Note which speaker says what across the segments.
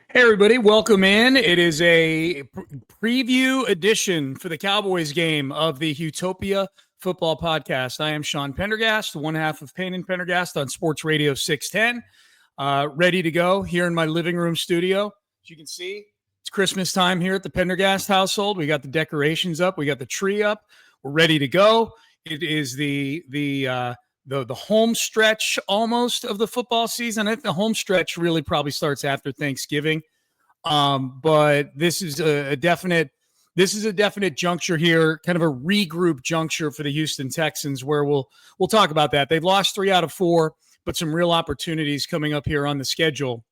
Speaker 1: Hey, everybody, welcome in. It is a preview edition for the Cowboys game of the Utopia Football Podcast. I am Sean Pendergast, one half of Payne and Pendergast on Sports Radio 610. Ready to go here in my living room studio. As you can see, it's Christmas time here at the Pendergast household. We got the decorations up. We got the tree up. We're ready to go. It is the home stretch almost of the football season. I think the home stretch really probably starts after Thanksgiving. But this is a definite juncture here, kind of a regroup juncture for the Houston Texans, where we'll talk about that. They've lost 3 out of 4, but some real opportunities coming up here on the schedule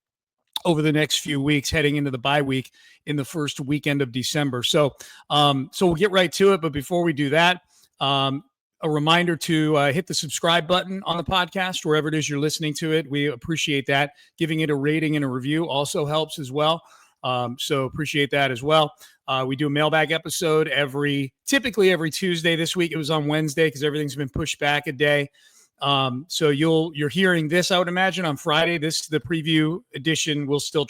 Speaker 1: over the next few weeks, heading into the bye week in the first weekend of December. So we'll get right to it. But before we do that, a reminder to hit the subscribe button on the podcast, wherever it is you're listening to it. We appreciate that. Giving it a rating and a review also helps as well. So appreciate that as well. We do a mailbag episode typically every Tuesday. This week it was on Wednesday because everything's been pushed back a day. So you're hearing this, I would imagine, on Friday. The preview edition will still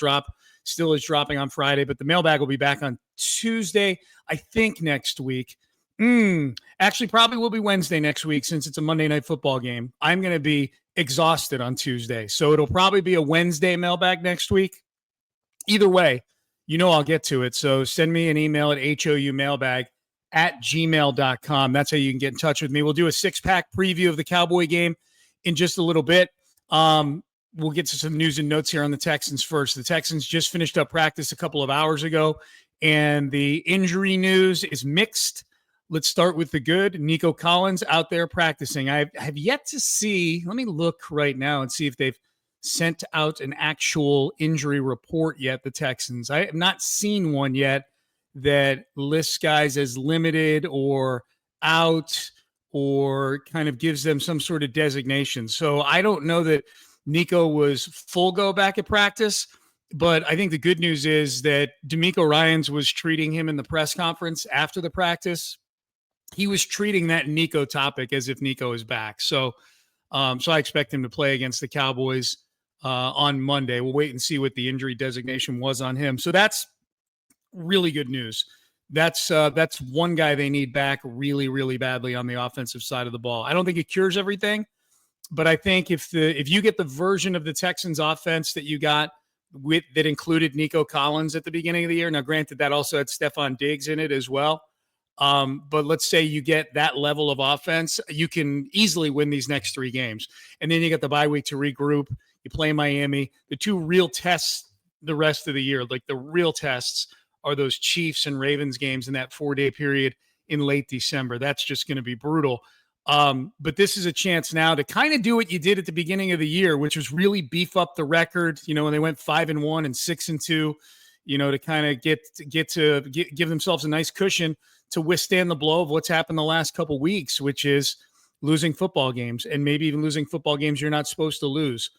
Speaker 1: is dropping on Friday, but the mailbag will be back on Tuesday, I think, next week. Actually, probably will be Wednesday next week since it's a Monday Night Football game. I'm going to be exhausted on Tuesday, so it'll probably be a Wednesday mailbag next week. Either way, I'll get to it. So send me an email at houmailbag@gmail.com. That's how you can get in touch with me. We'll do a 6-pack preview of the Cowboy game in just a little bit. We'll get to some news and notes here on the Texans first. The Texans just finished up practice a couple of hours ago, and the injury news is mixed. Let's start with the good. Nico Collins out there practicing. I have yet to see. Let me look right now and see if they've sent out an actual injury report yet, the Texans. I have not seen one yet that lists guys as limited or out or kind of gives them some sort of designation. So I don't know that Nico was full go back at practice, but I think the good news is that D'Amico Ryans was treating him in the press conference after the practice. He was treating that Nico topic as if Nico is back. So I expect him to play against the Cowboys on Monday. We'll wait and see what the injury designation was on him. So that's really good news. That's one guy they need back really, really badly on the offensive side of the ball. I don't think it cures everything, but I think if you get the version of the Texans offense that you got that included Nico Collins at the beginning of the year, now granted that also had Stephon Diggs in it as well. But let's say you get that level of offense, you can easily win these next 3 games. And then you get the bye week to regroup. You play Miami. The 2 real tests the rest of the year, like the real tests, are those Chiefs and Ravens games in that 4-day period in late December. That's just going to be brutal. But this is a chance now to kind of do what you did at the beginning of the year, which was really beef up the record, when they went 5-1 and 6-2, to kind of give themselves a nice cushion to withstand the blow of what's happened the last couple weeks, which is losing football games and maybe even losing football games you're not supposed to lose.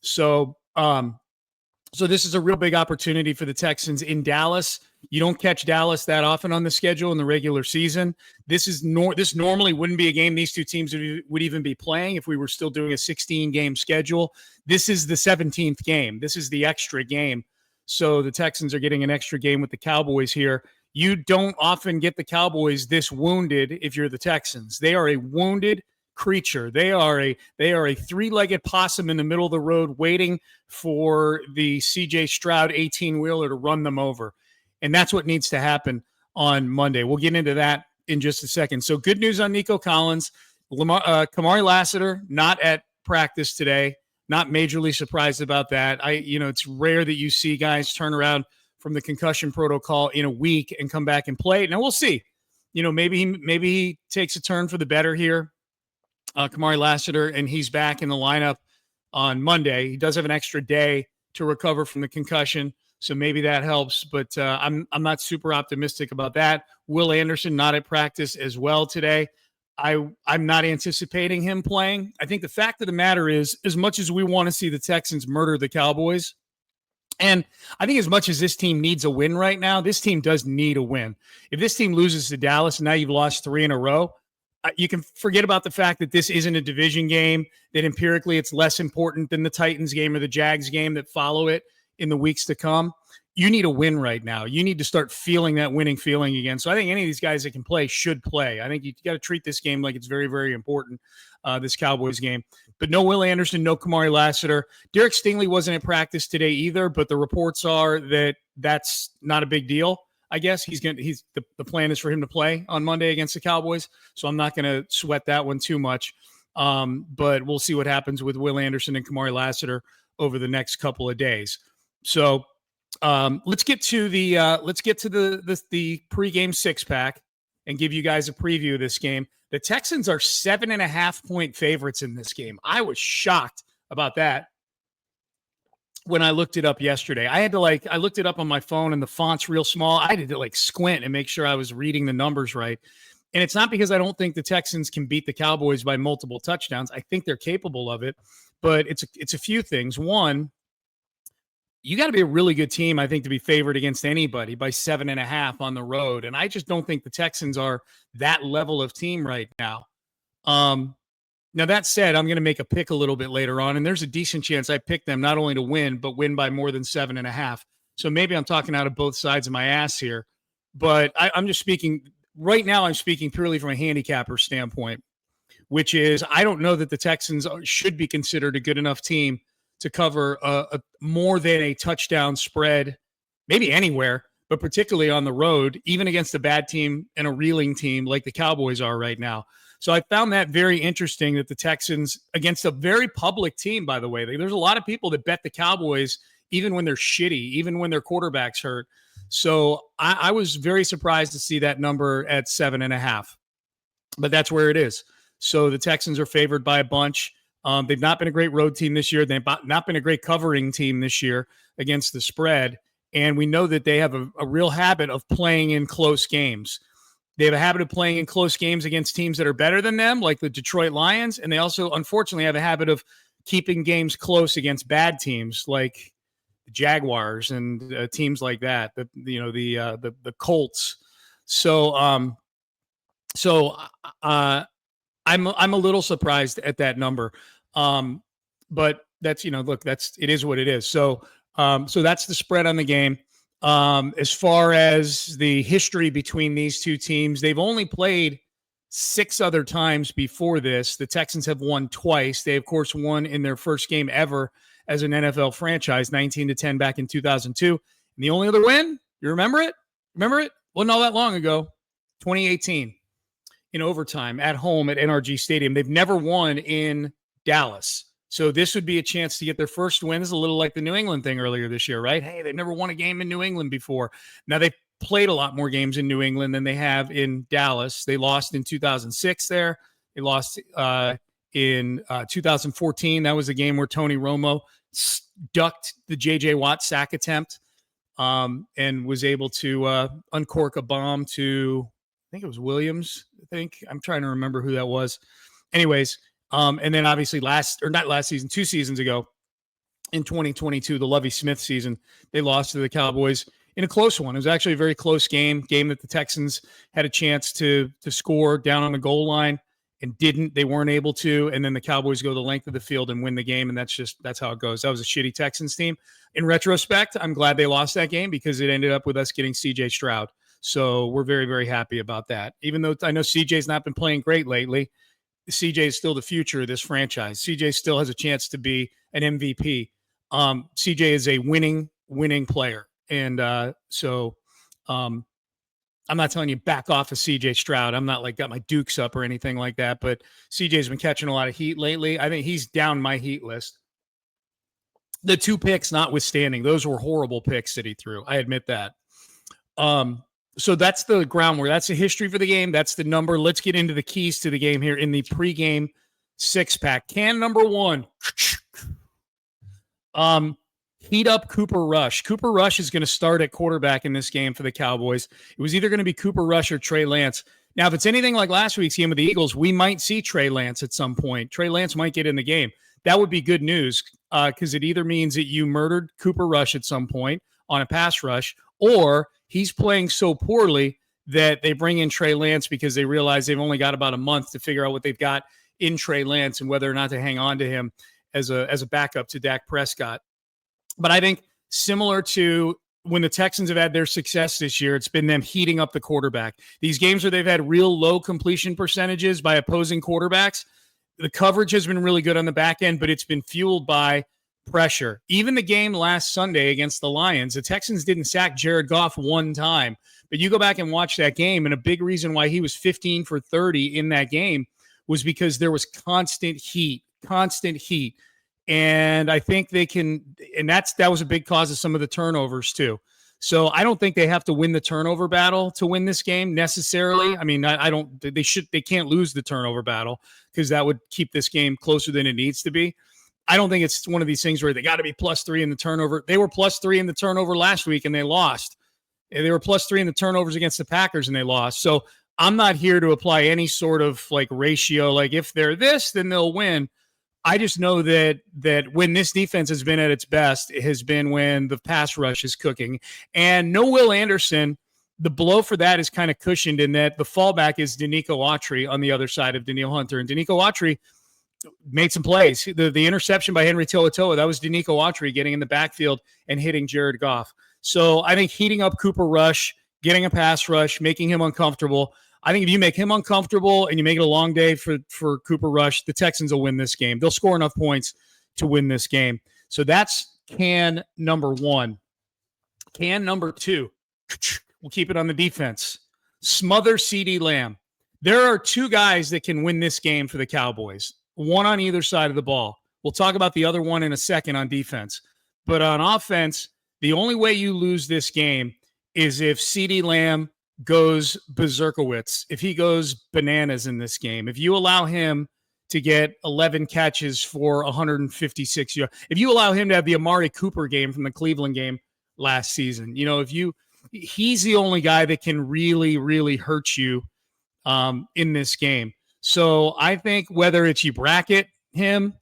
Speaker 1: So this is a real big opportunity for the Texans in Dallas. You don't catch Dallas that often on the schedule in the regular season. This normally wouldn't be a game these two teams would even be playing if we were still doing a 16-game schedule. This is the 17th game. This is the extra game. So the Texans are getting an extra game with the Cowboys here. You don't often get the Cowboys this wounded if you're the Texans. They are a wounded creature. They are a 3-legged possum in the middle of the road waiting for the C.J. Stroud 18-wheeler to run them over. And that's what needs to happen on Monday. We'll get into that in just a second. So good news on Nico Collins. Kamari Lassiter, not at practice today. Not majorly surprised about that. It's rare that you see guys turn around from the concussion protocol in a week and come back and play. Now we'll see. Maybe he takes a turn for the better here, Kamari Lassiter, and he's back in the lineup on Monday. He does have an extra day to recover from the concussion, so maybe that helps. But I'm not super optimistic about that. Will Anderson not at practice as well today. I'm not anticipating him playing. I think the fact of the matter is, as much as we want to see the Texans murder the Cowboys, and I think as much as this team needs a win right now, this team does need a win. If this team loses to Dallas and now you've lost 3 in a row, you can forget about the fact that this isn't a division game, that empirically it's less important than the Titans game or the Jags game that follow it in the weeks to come. You need a win right now. You need to start feeling that winning feeling again. So I think any of these guys that can play should play. I think you got to treat this game like it's very, very important, this Cowboys game. But no Will Anderson, no Kamari Lassiter. Derek Stingley wasn't at practice today either, but the reports are that that's not a big deal. I guess the plan is for him to play on Monday against the Cowboys. So I'm not going to sweat that one too much. But we'll see what happens with Will Anderson and Kamari Lassiter over the next couple of days. So let's get to the pregame 6-pack and give you guys a preview of this game. The Texans are 7.5-point favorites in this game. I was shocked about that when I looked it up yesterday. I looked it up on my phone and the font's real small. I had to squint and make sure I was reading the numbers right. And it's not because I don't think the Texans can beat the Cowboys by multiple touchdowns. I think they're capable of it, but it's a few things. One, you got to be a really good team, I think, to be favored against anybody by 7.5 on the road. And I just don't think the Texans are that level of team right now. Now, that said, I'm going to make a pick a little bit later on, and there's a decent chance I pick them not only to win, but win by more than 7.5. So maybe I'm talking out of both sides of my ass here. But I'm just speaking – right now I'm speaking purely from a handicapper standpoint, which is I don't know that the Texans should be considered a good enough team to cover a more than a touchdown spread, maybe anywhere, but particularly on the road, even against a bad team and a reeling team like the Cowboys are right now. So I found that very interesting that the Texans, against a very public team, by the way, there's a lot of people that bet the Cowboys even when they're shitty, even when their quarterback's hurt. So I was very surprised to see that number at 7.5, but that's where it is. So the Texans are favored by a bunch. They've not been a great road team this year. They've not been a great covering team this year against the spread. And we know that they have a real habit of playing in close games. They have a habit of playing in close games against teams that are better than them, like the Detroit Lions. And they also, unfortunately, have a habit of keeping games close against bad teams like the Jaguars and teams like that, the Colts. So I'm a little surprised at that number. But that's, it is what it is. So that's the spread on the game. As far as the history between these two teams, they've only played 6 other times before this. The Texans have won twice. They, of course, won in their first game ever as an NFL franchise, 19-10 back in 2002. And the only other win, you remember it? Wasn't all that long ago, 2018. In overtime at home at NRG Stadium. They've never won in Dallas. So this would be a chance to get their first win. This is a little like the New England thing earlier this year, right? Hey, they've never won a game in New England before. Now, they've played a lot more games in New England than they have in Dallas. They lost in 2006 there. They lost in 2014. That was a game where Tony Romo ducked the J.J. Watt sack attempt and was able to uncork a bomb to, I think it was Williams. I'm trying to remember who that was. Anyways, and then obviously not last season, 2 seasons ago in 2022, the Lovie Smith season, they lost to the Cowboys in a close one. It was actually a very close game that the Texans had a chance to score down on the goal line and didn't. They weren't able to. And then the Cowboys go the length of the field and win the game. And that's how it goes. That was a shitty Texans team. In retrospect, I'm glad they lost that game because it ended up with us getting CJ Stroud. So we're very, very happy about that. Even though I know CJ's not been playing great lately, CJ is still the future of this franchise. CJ still has a chance to be an MVP. CJ is a winning player. And so I'm not telling you back off of CJ Stroud. I'm not got my dukes up or anything like that, but CJ's been catching a lot of heat lately. I think he's down my heat list. The 2 picks notwithstanding, those were horrible picks that he threw. I admit that. So that's the groundwork. That's the history for the game. That's the number. Let's get into the keys to the game here in the pregame 6-pack. Can number 1. Heat up Cooper Rush. Cooper Rush is going to start at quarterback in this game for the Cowboys. It was either going to be Cooper Rush or Trey Lance. Now, if it's anything like last week's game with the Eagles, we might see Trey Lance at some point. Trey Lance might get in the game. That would be good news because it either means that you murdered Cooper Rush at some point on a pass rush, or he's playing so poorly that they bring in Trey Lance because they realize they've only got about a month to figure out what they've got in Trey Lance and whether or not to hang on to him as a backup to Dak Prescott. But I think similar to when the Texans have had their success this year. It's been them heating up the quarterback. These games where they've had real low completion percentages by opposing quarterbacks, the coverage has been really good on the back end, but it's been fueled by pressure. Even the game last Sunday against the Lions, the Texans didn't sack Jared Goff one time. But you go back and watch that game, and a big reason why he was 15 for 30 in that game was because there was constant heat. And I think they can, and that was a big cause of some of the turnovers too. So I don't think they have to win the turnover battle to win this game necessarily. I mean, they can't lose the turnover battle because that would keep this game closer than it needs to be. I don't think it's one of these things where they got to be +3 in the turnover. They were +3 in the turnover last week and they lost. They were +3 in the turnovers against the Packers and they lost. So I'm not here to apply any sort of like ratio, like if they're this, then they'll win. I just know that when this defense has been at its best, it has been when the pass rush is cooking. And no Will Anderson, the blow for that is kind of cushioned in that the fallback is Danico Autry on the other side of Daniil Hunter. And Danico Autry made some plays. The interception by Henry To'oTo'o, that was Danico Autry getting in the backfield and hitting Jared Goff. So I think heating up Cooper Rush, getting a pass rush, making him uncomfortable. I think if you make him uncomfortable and you make it a long day for Cooper Rush, the Texans will win this game. They'll score enough points to win this game. So that's can number 1. Can number 2, we'll keep it on the defense. Smother CeeDee Lamb. There are 2 guys that can win this game for the Cowboys, one on either side of the ball. We'll talk about the other one in a second on defense. But on offense, the only way you lose this game is if CeeDee Lamb goes berserkowitz, if he goes bananas in this game, if you allow him to get 11 catches for 156 yards, if you allow him to have the Amari Cooper game from the Cleveland game last season, he's the only guy that can really, really hurt you in this game. So I think whether it's you bracket him,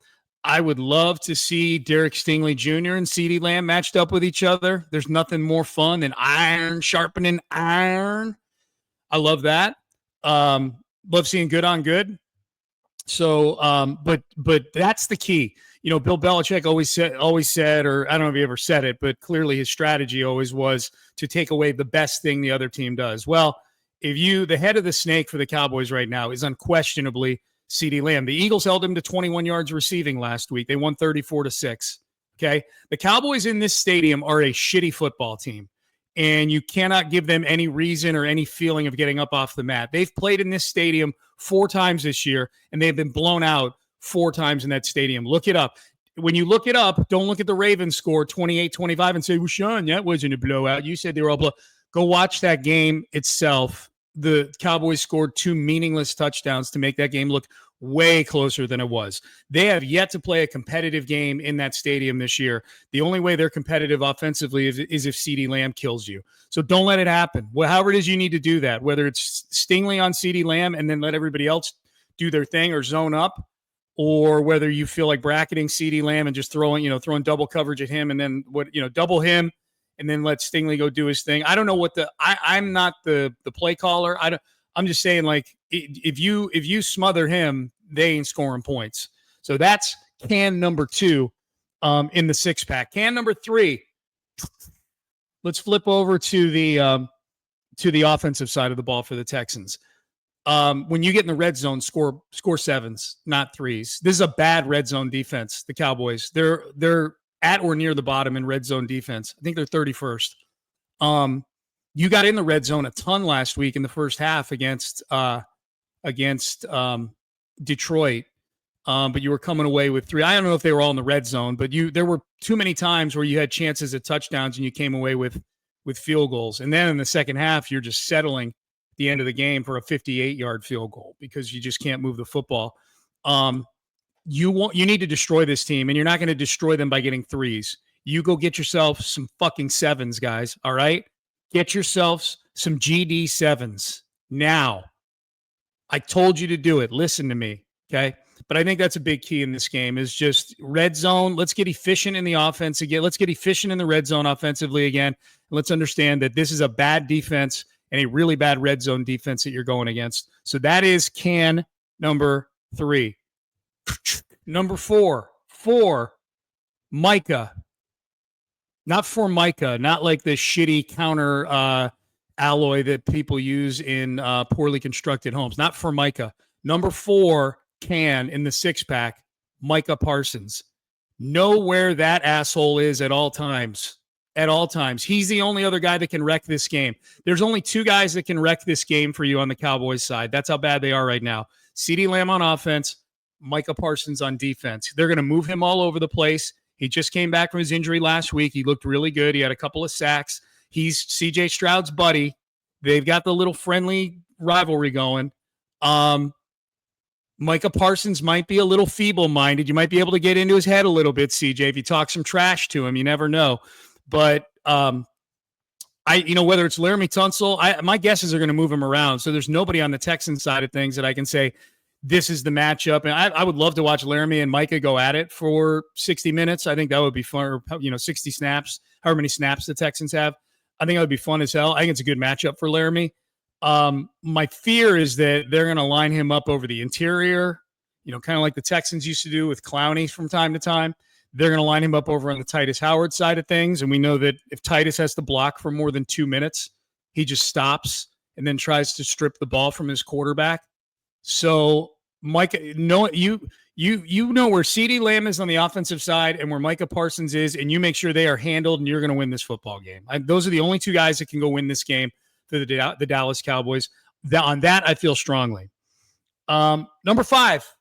Speaker 1: I would love to see Derek Stingley Jr. and CeeDee Lamb matched up with each other. There's nothing more fun than iron sharpening iron. I love that. Love seeing good on good. So, but that's the key. Bill Belichick always said, or I don't know if he ever said it, but clearly his strategy always was to take away the best thing the other team does. Well, the head of the snake for the Cowboys right now is unquestionably CeeDee Lamb. The Eagles held him to 21 yards receiving last week. They won 34-6. Okay. The Cowboys in this stadium are a shitty football team, and you cannot give them any reason or any feeling of getting up off the mat. They've played in this stadium 4 times this year, and they've been blown out 4 times in that stadium. Look it up. When you look it up, don't look at the Ravens score 28-25 and say, well, Sean, that wasn't a blowout. You said they were all blow. Go watch that game itself. The Cowboys scored 2 meaningless touchdowns to make that game look way closer than it was. They have yet to play a competitive game in that stadium this year. The only way they're competitive offensively is if CeeDee Lamb kills you. So don't let it happen. However it is you need to do that, whether it's Stingley on CeeDee Lamb and then let everybody else do their thing or zone up, or whether you feel like bracketing CeeDee Lamb and just throwing double coverage at him and then double him and then let Stingley go do his thing. I don't know what I'm not the play caller. I'm just saying, like, if you smother him, they ain't scoring points. So that's can number 2 in the 6-pack. Can number 3. Let's flip over to the offensive side of the ball for the Texans. When you get in the red zone, score 7s, not 3s. This is a bad red zone defense. The Cowboys, they're at or near the bottom in red zone defense. I think they're 31st. You got in the red zone a ton last week in the first half against Detroit, but you were coming away with 3. I don't know if they were all in the red zone, but there were too many times where you had chances at touchdowns and you came away with field goals. And then in the second half, you're just settling at the end of the game for a 58-yard field goal because you just can't move the football. You need to destroy this team, and you're not going to destroy them by getting 3s. You go get yourself some fucking 7s, guys. All right? Get yourselves some GD 7s now. I told you to do it. Listen to me, okay? But I think that's a big key in this game is just red zone. Let's get efficient in the offense again. Let's get efficient in the red zone offensively again. Let's understand that this is a bad defense and a really bad red zone defense that you're going against. So that is can number 3. Number 4, Micah. Not Formica, not like the shitty counter alloy that people use in poorly constructed homes. Not Formica. Number 4 can in the 6-pack, Micah Parsons. Know where that asshole is at all times. At all times. He's the only other guy that can wreck this game. There's only 2 guys that can wreck this game for you on the Cowboys side. That's how bad they are right now. CeeDee Lamb on offense, Micah Parsons on defense. They're going to move him all over the place. He just came back from his injury last week. He looked really good. He had a couple of sacks. He's C.J. Stroud's buddy. They've got the little friendly rivalry going. Micah Parsons might be a little feeble-minded. You might be able to get into his head a little bit, CJ, if you talk some trash to him. You never know. But whether it's Laramie Tunsil, my guess is they're going to move him around. So there's nobody on the Texans side of things that I can say this is the matchup. And I would love to watch Laramie and Micah go at it for 60 minutes. I think that would be fun. 60 snaps, however many snaps the Texans have. I think that would be fun as hell. I think it's a good matchup for Laramie. My fear is that they're going to line him up over the interior, kind of like the Texans used to do with Clowney from time to time. They're going to line him up over on the Titus Howard side of things. And we know that if Titus has to block for more than 2 minutes, he just stops and then tries to strip the ball from his quarterback. So Micah, you know where CeeDee Lamb is on the offensive side and where Micah Parsons is, and you make sure they are handled and you're going to win this football game. Those are the only 2 guys that can go win this game for the Dallas Cowboys. On that, I feel strongly. Number 5,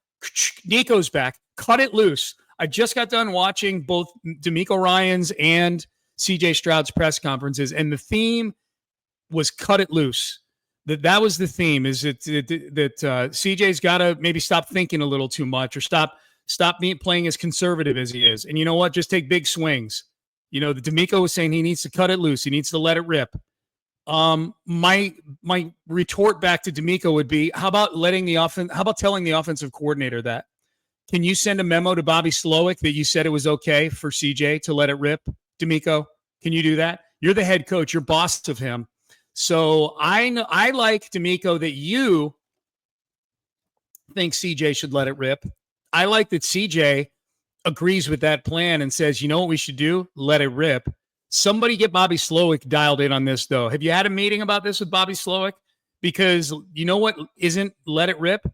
Speaker 1: Nico's back. Cut it loose. I just got done watching both DeMeco Ryans and CJ Stroud's press conferences, and the theme was cut it loose. That was the theme, is that CJ's got to maybe stop thinking a little too much or stop playing as conservative as he is. And you know what? Just take big swings. The DeMeco was saying he needs to cut it loose. He needs to let it rip. My retort back to DeMeco would be, how about telling the offensive coordinator that? Can you send a memo to Bobby Slowick that you said it was okay for CJ to let it rip, DeMeco? Can you do that? You're the head coach. You're boss of him. So I like, DeMeco, that you think CJ should let it rip. I like that CJ agrees with that plan and says, you know what we should do? Let it rip. Somebody get Bobby Slowick dialed in on this, though. Have you had a meeting about this with Bobby Slowick? Because you know what isn't let it rip?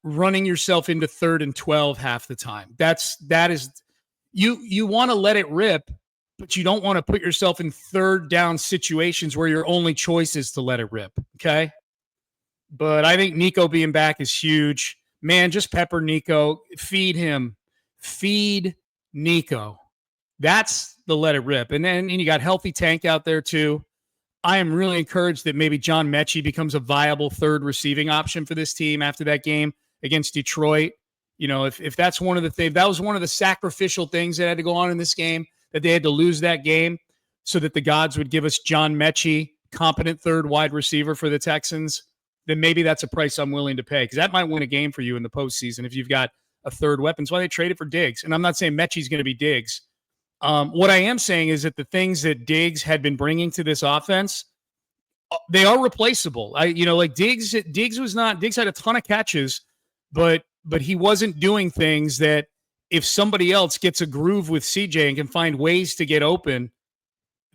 Speaker 1: Running yourself into 3rd and 12 half the time. That is you want to let it rip, but you don't want to put yourself in 3rd down situations where your only choice is to let it rip. Okay. But I think Nico being back is huge. Man, just pepper Nico. Feed him. Feed Nico. That's the let it rip. And then you got healthy Tank out there too. I am really encouraged that maybe John Mechie becomes a viable 3rd receiving option for this team after that game against Detroit. If that's one of the things, that was one of the sacrificial things that had to go on in this game, that they had to lose that game so that the gods would give us John Mechie, competent 3rd wide receiver for the Texans, then maybe that's a price I'm willing to pay, because that might win a game for you in the postseason if you've got a 3rd weapon. That's why they traded for Diggs. And I'm not saying Mechie's going to be Diggs. What I am saying is that the things that Diggs had been bringing to this offense, they are replaceable. Diggs had a ton of catches, but he wasn't doing things that if somebody else gets a groove with CJ and can find ways to get open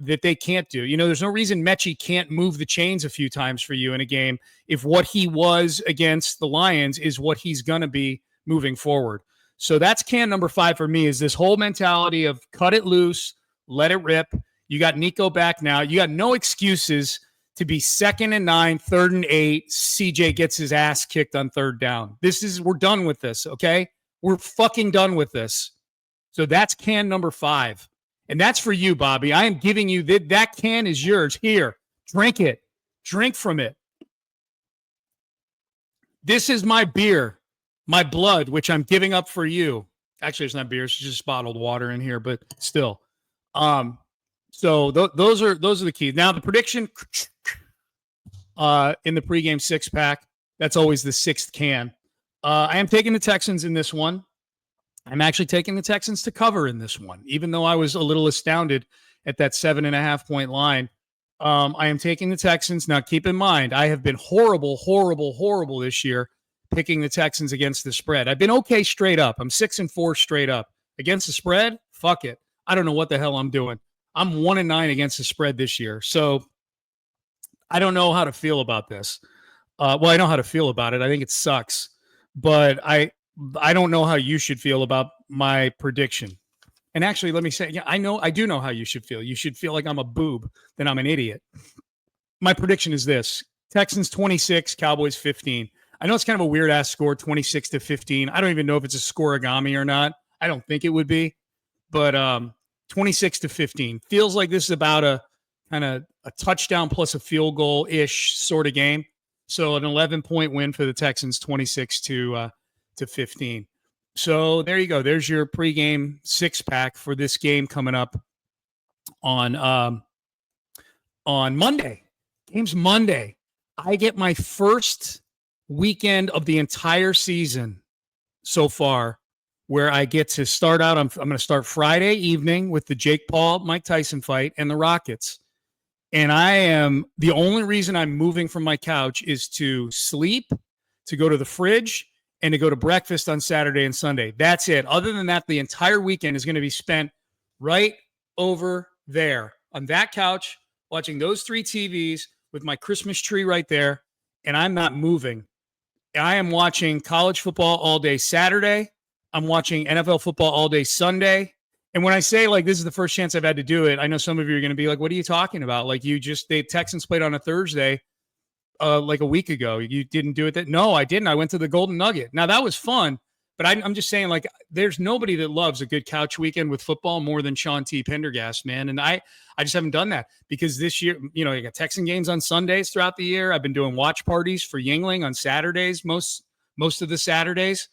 Speaker 1: that they can't do. There's no reason Mechie can't move the chains a few times for you in a game if what he was against the Lions is what he's going to be moving forward. So that's can number 5 for me, is this whole mentality of cut it loose, let it rip. You got Nico back now. You got no excuses to be 2nd and 9, 3rd and 8. CJ gets his ass kicked on 3rd down. We're done with this, okay? We're fucking done with this. So that's can number 5. And that's for you, Bobby. I am giving you that can is yours. Here, drink it. Drink from it. This is my beer. My blood, which I'm giving up for you. Actually, it's not beer; it's just bottled water in here. But still, so those are the keys. Now the prediction in the pregame 6-pack. That's always the 6th can. I am taking the Texans in this one. I'm actually taking the Texans to cover in this one, even though I was a little astounded at that 7.5 point line. I am taking the Texans. Now, keep in mind, I have been horrible this year picking the Texans against the spread. I've been okay straight up. I'm 6-4 straight up. Against the spread, fuck it. I don't know what the hell I'm doing. I'm 1-9 against the spread this year. So I don't know how to feel about this. Well, I know how to feel about it. I think it sucks, but I don't know how you should feel about my prediction. And actually, let me say, yeah, I do know how you should feel. You should feel like I'm a boob, then I'm an idiot. My prediction is this: Texans 26, Cowboys 15. I know it's kind of a weird ass score, 26-15. I don't even know if it's a scoregami or not. I don't think it would be, but 26-15 feels like this is about a kind of a touchdown plus a field goal ish sort of game. So an 11-point win for the Texans, 26-15. So there you go. There's your pregame 6-pack for this game coming up on Monday. Game's Monday. I get my first weekend of the entire season so far where I get to start out. I'm going to start Friday evening with the Jake Paul, Mike Tyson fight and the Rockets. And the only reason I'm moving from my couch is to sleep, to go to the fridge, and to go to breakfast on Saturday and Sunday. That's it. Other than that, the entire weekend is going to be spent right over there on that couch, watching those 3 TVs with my Christmas tree right there, and I'm not moving. I am watching college football all day Saturday. I'm watching NFL football all day Sunday. And when I say, like, this is the first chance I've had to do it, I know some of you are going to be like, what are you talking about? Like, the Texans played on a Thursday like a week ago. You didn't do it. No, I didn't. I went to the Golden Nugget. Now, that was fun. But I'm just saying, like, there's nobody that loves a good couch weekend with football more than Sean T. Pendergast, man. And I just haven't done that because this year, you know, you got Texan games on Sundays throughout the year. I've been doing watch parties for Yingling on Saturdays, most of the Saturdays.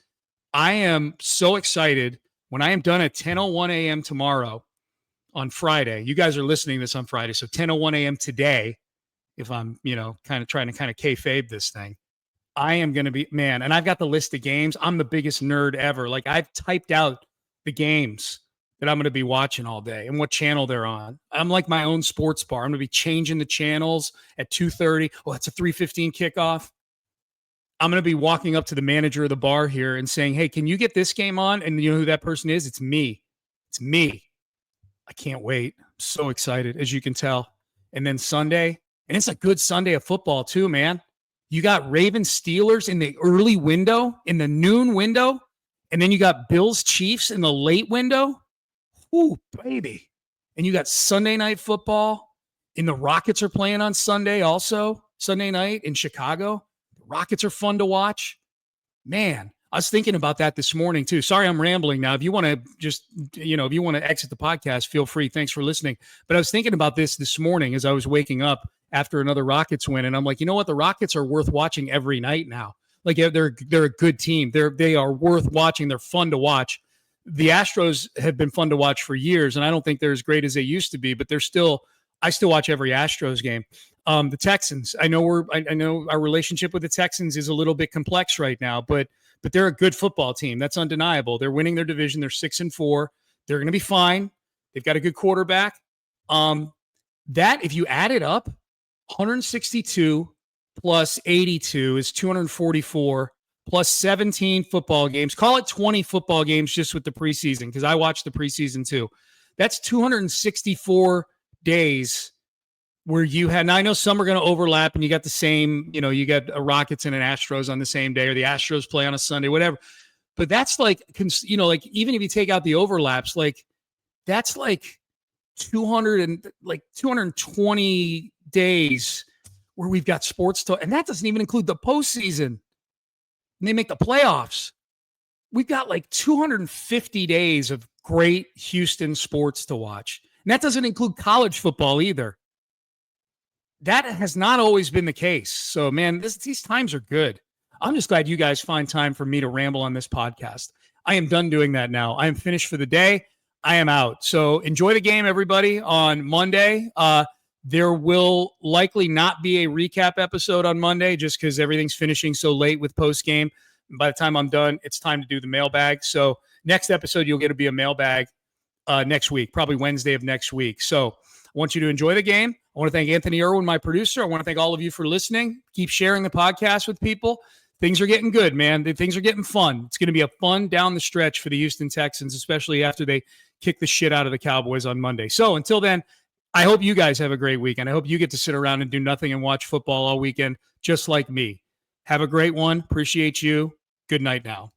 Speaker 1: I am so excited when I am done at 10:01 a.m. tomorrow on Friday. You guys are listening to this on Friday, so 10:01 a.m. today, if I'm, you know, kind of trying to kayfabe this thing. I am going to be, man, and I've got the list of games. I'm the biggest nerd ever. Like, I've typed out the games that I'm going to be watching all day and what channel they're on. I'm like my own sports bar. I'm going to be changing the channels at 2:30. Oh, that's a 3:15 kickoff. I'm going to be walking up to the manager of the bar here and saying, hey, can you get this game on? And you know who that person is? It's me. It's me. I can't wait. I'm so excited, as you can tell. And then Sunday, and it's a good Sunday of football too, man. You got Ravens Steelers in the early window, in the noon window, and then you got Bills Chiefs in the late window. Ooh, baby. And you got Sunday night football, and the Rockets are playing on Sunday also, Sunday night in Chicago. The Rockets are fun to watch. Man, I was thinking about that this morning too. Sorry, I'm rambling now. If you want to just, you know, if you want to exit the podcast, feel free. Thanks for listening. But I was thinking about this morning as I was waking up after another Rockets win. And I'm like, you know what? The Rockets are worth watching every night now. Like, they're a good team. They are worth watching. They're fun to watch. The Astros have been fun to watch for years, and I don't think they're as great as they used to be, but I still watch every Astros game. The Texans, I know our relationship with the Texans is a little bit complex right now, but they're a good football team. That's undeniable. They're winning their division. They're 6-4. They're going to be fine. They've got a good quarterback. That, if you add it up, 162 plus 82 is 244 plus 17 football games. Call it 20 football games just with the preseason, because I watched the preseason too. That's 264 days where you had, and I know some are going to overlap and you got the same, you know, you got a Rockets and an Astros on the same day, or the Astros play on a Sunday, whatever. But that's like, you know, like, even if you take out the overlaps, like, that's like 220 days where we've got sports talk, and that doesn't even include the postseason. And they make the playoffs. We've got like 250 days of great Houston sports to watch. And that doesn't include college football either. That has not always been the case. So, man, these times are good. I'm just glad you guys find time for me to ramble on this podcast. I am done doing that now. I am finished for the day. I am out. So enjoy the game, everybody, on Monday. There will likely not be a recap episode on Monday just because everything's finishing so late with post-game. By the time I'm done, it's time to do the mailbag. So next episode, you'll get to be a mailbag next week, probably Wednesday of next week. So I want you to enjoy the game. I want to thank Anthony Irwin, my producer. I want to thank all of you for listening. Keep sharing the podcast with people. things are getting good, man. Things are getting fun. It's going to be a fun down the stretch for the Houston Texans, especially after they kick the shit out of the Cowboys on Monday. So until then, I hope you guys have a great weekend. I hope you get to sit around and do nothing and watch football all weekend, just like me. Have a great one. Appreciate you. Good night now.